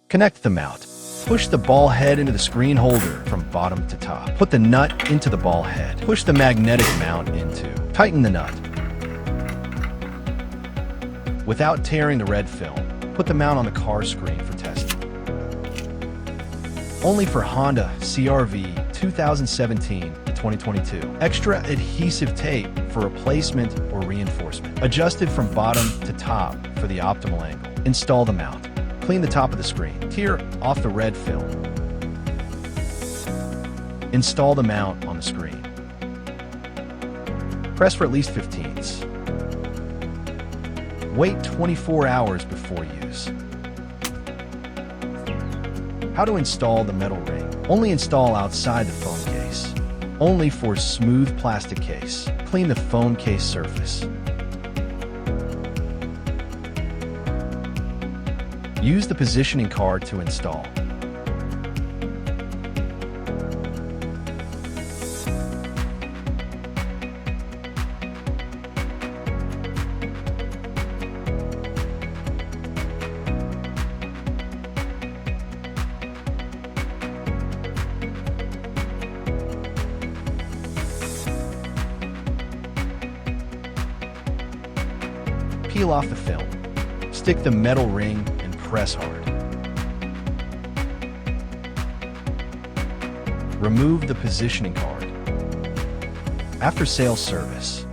Connect the mount. Push the ball head into the screen holder from bottom to top. Put the nut into the ball head. Push the magnetic mount into. Tighten the nut. Without tearing the red film, put the mount on the car screen for testing. Only for Honda CR-V 2017 to 2022. Extra adhesive tape for replacement or reinforcement. Adjusted from bottom to top for the optimal angle. Install the mount. Clean the top of the screen. Tear off the red film. Install the mount on the screen. Press for at least 15ths. Wait 24 hours before use. How to install the metal ring. Only install outside the phone case. Only for smooth plastic case. Clean the phone case surface. Use the positioning card to install. Peel off the film. Stick the metal ring and press hard. Remove the positioning card. After sales service,